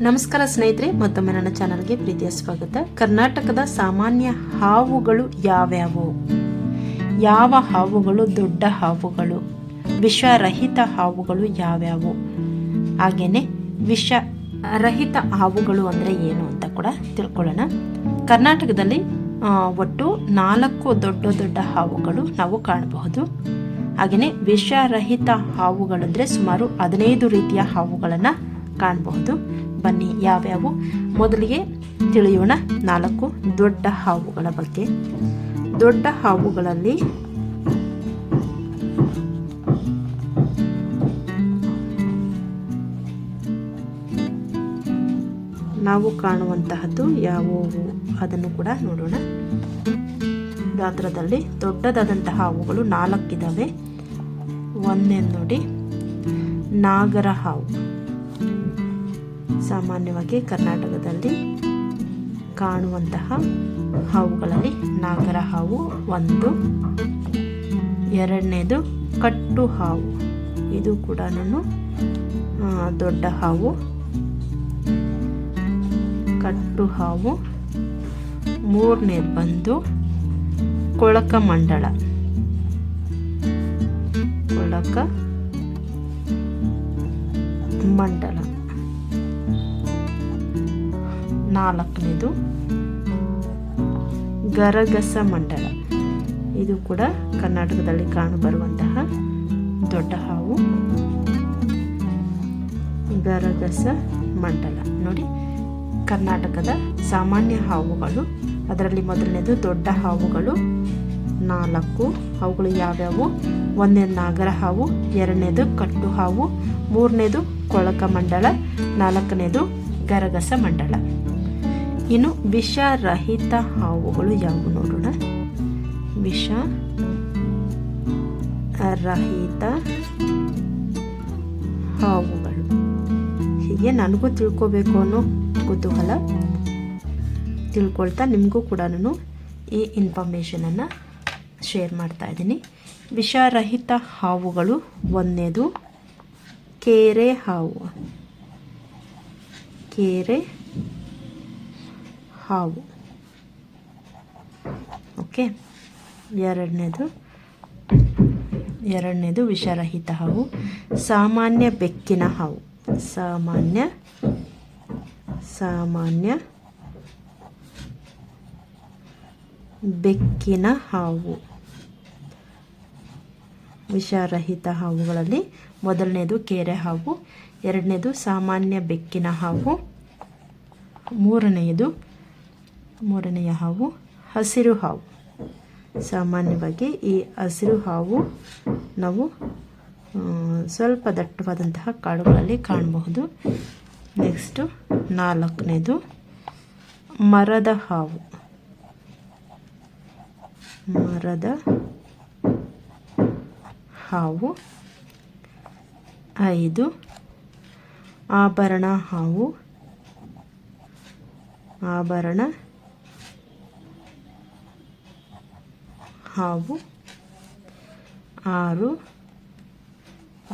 ನಮಸ್ಕಾರ ಸ್ನೇಹಿತರೆ, ಮತ್ತೊಮ್ಮೆ ನನ್ನ ಚಾನಲ್ಗೆ ಪ್ರೀತಿಯ ಸ್ವಾಗತ. ಕರ್ನಾಟಕದ ಸಾಮಾನ್ಯ ಹಾವುಗಳು ಯಾವ್ಯಾವು? ಯಾವ ಹಾವುಗಳು ದೊಡ್ಡ ಹಾವುಗಳು? ವಿಷರಹಿತ ಹಾವುಗಳು ಯಾವ್ಯಾವು? ಹಾಗೇನೆ ವಿಷರಹಿತ ಹಾವುಗಳು ಅಂದರೆ ಏನು ಅಂತ ಕೂಡ ತಿಳ್ಕೊಳ್ಳೋಣ. ಕರ್ನಾಟಕದಲ್ಲಿ ಒಟ್ಟು 4 ದೊಡ್ಡ ಹಾವುಗಳು ನಾವು ಕಾಣಬಹುದು. ಹಾಗೆಯೇ ವಿಷರಹಿತ ಹಾವುಗಳಂದರೆ ಸುಮಾರು 15 ರೀತಿಯ ಹಾವುಗಳನ್ನು ಕಾಣಬಹುದು. ಬನ್ನಿ ಯಾವ್ಯಾವು ಮೊದಲಿಗೆ ತಿಳಿಯೋಣ. 4 ದೊಡ್ಡ ಹಾವುಗಳ ಬಗ್ಗೆ. ದೊಡ್ಡ ಹಾವುಗಳಲ್ಲಿ ನಾವು ಕಾಣುವಂತಹದ್ದು ಯಾವುವು ಅದನ್ನು ಕೂಡ ನೋಡೋಣ. ಗಾತ್ರದಲ್ಲಿ ದೊಡ್ಡದಾದಂತಹ ಹಾವುಗಳು 4 ಇದ್ದಾವೆ. ಒಂದನೇದು ನೋಡಿ, ನಾಗರ ಹಾವು. ಸಾಮಾನ್ಯವಾಗಿ ಕರ್ನಾಟಕದಲ್ಲಿ ಕಾಣುವಂತಹ ಹಾವುಗಳಲ್ಲಿ ನಾಗರ ಹಾವು ಒಂದು. ಎರಡನೇದು ಕಟ್ಟು ಹಾವು. ಇದು ಕೂಡ ದೊಡ್ಡ ಹಾವು, ಕಟ್ಟು ಹಾವು. ಮೂರನೇದು ಬಂದು ಕೊಳಕ ಮಂಡಳ. ಕೊಳಕ ಮಂಡಲ. ನಾಲ್ಕನೇದು ಗರಗಸ ಮಂಡಲ. ಇದು ಕೂಡ ಕರ್ನಾಟಕದಲ್ಲಿ ಕಾಣಬರುವಂತಹ ದೊಡ್ಡ ಹಾವು, ಗರಗಸ ಮಂಡಲ. ನೋಡಿ, ಕರ್ನಾಟಕದ ಸಾಮಾನ್ಯ ಹಾವುಗಳು. ಅದರಲ್ಲಿ ಮೊದಲನೇದು ದೊಡ್ಡ ಹಾವುಗಳು 4. ಅವುಗಳು ಯಾವ್ಯಾವು? ಒಂದನೇದು ನಾಗರ ಹಾವು, ಎರಡನೇದು ಕಟ್ಟು ಹಾವು, ಮೂರನೇದು ಕೊಳಕ ಮಂಡಲ, ನಾಲ್ಕನೇದು ಗರಗಸ ಮಂಡಲ. ಇನ್ನು ವಿಷರಹಿತ ಹಾವುಗಳು ಯಾವುವು ನೋಡೋಣ. ವಿಷರಹಿತ ಹಾವುಗಳು. ಹೀಗೆ ನನಗೂ ತಿಳ್ಕೋಬೇಕು ಅನ್ನೋ ಕುತೂಹಲ, ತಿಳ್ಕೊಳ್ತಾ ನಿಮಗೂ ಕೂಡ ನಾನು ಈ ಇನ್ಫಾರ್ಮೇಷನನ್ನು ಶೇರ್ ಮಾಡ್ತಾ ಇದ್ದೀನಿ. ವಿಷರಹಿತ ಹಾವುಗಳು ಒಂದನೇದು ಕೇರೆ ಹಾವು. ಕೇರೆ ಹಾವು. ಓಕೆ. ಎರಡನೇದು ವಿಷರಹಿತ ಹಾವು ಸಾಮಾನ್ಯ ಬೆಕ್ಕಿನ ಹಾವು. ಸಾಮಾನ್ಯ ಬೆಕ್ಕಿನ ಹಾವು. ವಿಷರಹಿತ ಹಾವುಗಳಲ್ಲಿ ಮೊದಲನೇದು ಕೇರೆ ಹಾವು, ಎರಡನೇದು ಸಾಮಾನ್ಯ ಬೆಕ್ಕಿನ ಹಾವು, ಮೂರನೆಯ ಹಾವು ಹಸಿರು ಹಾವು. ಸಾಮಾನ್ಯವಾಗಿ ಈ ಹಸಿರು ಹಾವು ನಾವು ಸ್ವಲ್ಪ ದಟ್ಟವಾದಂತಹ ಕಾಡುಗಳಲ್ಲಿ ಕಾಣಬಹುದು. ನೆಕ್ಸ್ಟು 4ನೇದು ಮರದ ಹಾವು. ಮರದ ಹಾವು. 5 ಆಭರಣ ಹಾವು. ಆಭರಣ ಹಾವು.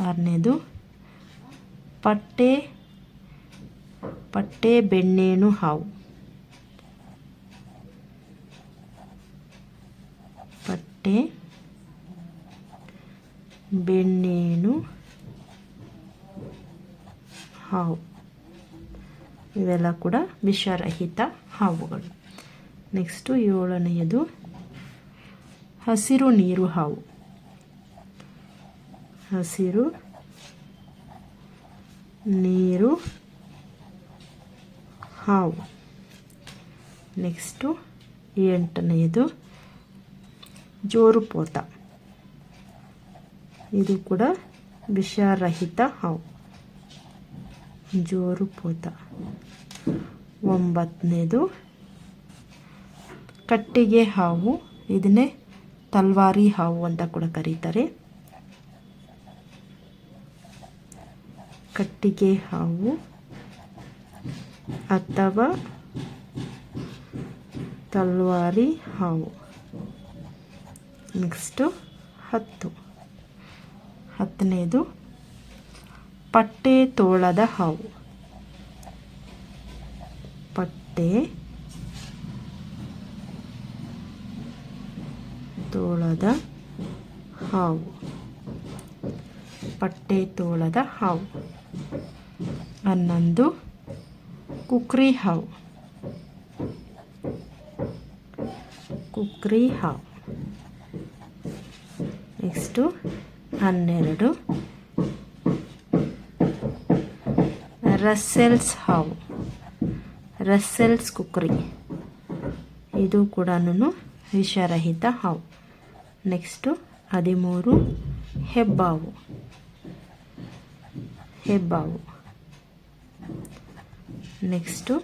6ನೇದು ಪಟ್ಟೆ ಬೆಣ್ಣೇನು ಹಾವು. ಪಟ್ಟೆ ಬೆಣ್ಣೇನು ಹಾವು. ಇವೆಲ್ಲ ಕೂಡ ವಿಷರಹಿತ ಹಾವುಗಳು. ನೆಕ್ಸ್ಟು 7ನೇದು ಹಸಿರು ನೀರು ಹಾವು. ಹಸಿರು ನೀರು ಹಾವು. ನೆಕ್ಸ್ಟು 8ನೇದು ಜೋರುಪೋತ. ಇದು ಕೂಡ ವಿಷರಹಿತ ಹಾವು, ಜೋರುಪೋತ. 9ನೇದು ಕಟ್ಟಿಗೆ ಹಾವು. ಇದನ್ನೇ ತಲ್ವಾರಿ ಹಾವು ಅಂತ ಕೂಡ ಕರೀತಾರೆ. ಕಟ್ಟಿಗೆ ಹಾವು ಅಥವಾ ತಲ್ವಾರಿ ಹಾವು. ನೆಕ್ಸ್ಟು 10ನೇದು ಪಟ್ಟೆ ತೋಳದ ಹಾವು. ಪಟ್ಟೆ ತೋಳದ ಹಾವು. ಪಟ್ಟೆ ತೋಳದ ಹಾವು. 11 ಕುಕ್ರಿ ಹಾವು. ಕುಕ್ರಿ ಹಾವು. ನೆಕ್ಸ್ಟು 12 ರಸ್ಸೆಲ್ಸ್ ಹಾವು. ರಸ್ಸೆಲ್ಸ್ ಕುಕ್ರಿ. ಇದು ಕೂಡ ವಿಷರಹಿತ ಹಾವು. ನೆಕ್ಸ್ಟು 13 ಹೆಬ್ಬಾವು. ಹೆಬ್ಬಾವು. ನೆಕ್ಸ್ಟು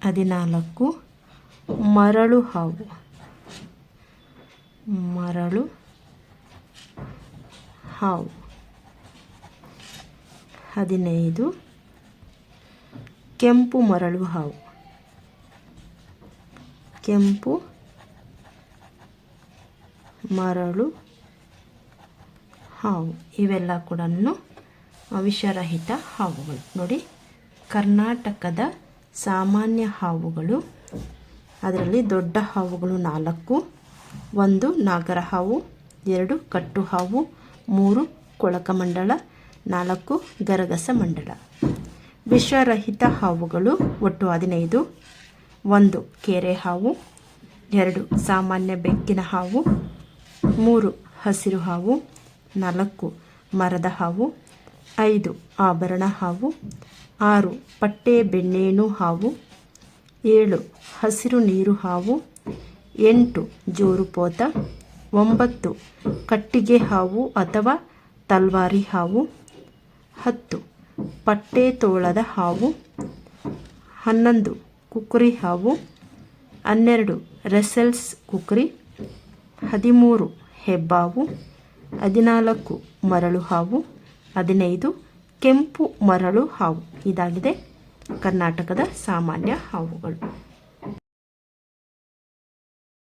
14 ಮರಳು ಹಾವು. ಮರಳು ಹಾವು. 15 ಕೆಂಪು ಮರಳು ಹಾವು. ಕೆಂಪು ಮರಳು ಹಾವು. ಇವೆಲ್ಲ ಕೂಡ ವಿಷರಹಿತ ಹಾವುಗಳು. ನೋಡಿ, ಕರ್ನಾಟಕದ ಸಾಮಾನ್ಯ ಹಾವುಗಳು, ಅದರಲ್ಲಿ ದೊಡ್ಡ ಹಾವುಗಳು 4. 1 ನಾಗರ ಹಾವು, 2 ಕಟ್ಟು ಹಾವು, 3 ಕೊಳಕಮಂಡಲ, 4 ಗರಗಸ ಮಂಡಲ. ವಿಷರಹಿತ ಹಾವುಗಳು ಒಟ್ಟು 15. 1 ಕೆರೆ ಹಾವು, 2 ಸಾಮಾನ್ಯ ಬೆಕ್ಕಿನ ಹಾವು, 3 ಹಸಿರು ಹಾವು, 4 ಮರದ ಹಾವು, 5 ಆಭರಣ ಹಾವು, 6 ಪಟ್ಟೆ ಬೆನ್ನೇಣು ಹಾವು, 7 ಹಸಿರು ನೀರು ಹಾವು, 8 ಜೋರುಪೋತ, 9 ಕಟ್ಟಿಗೆ ಹಾವು ಅಥವಾ ತಲ್ವಾರಿ ಹಾವು, 10 ಪಟ್ಟೆ ತೋಳದ ಹಾವು, 11 ಕುಕ್ರಿ ಹಾವು, 12 ರಸೆಲ್ಸ್ ಕುಕ್ರಿ, 13 ಹೆಬ್ಬಾವು, 14 ಮರಳು ಹಾವು, 15 ಕೆಂಪು ಮರಳು ಹಾವು. ಇದಾಗಿದೆ ಕರ್ನಾಟಕದ ಸಾಮಾನ್ಯ ಹಾವುಗಳು.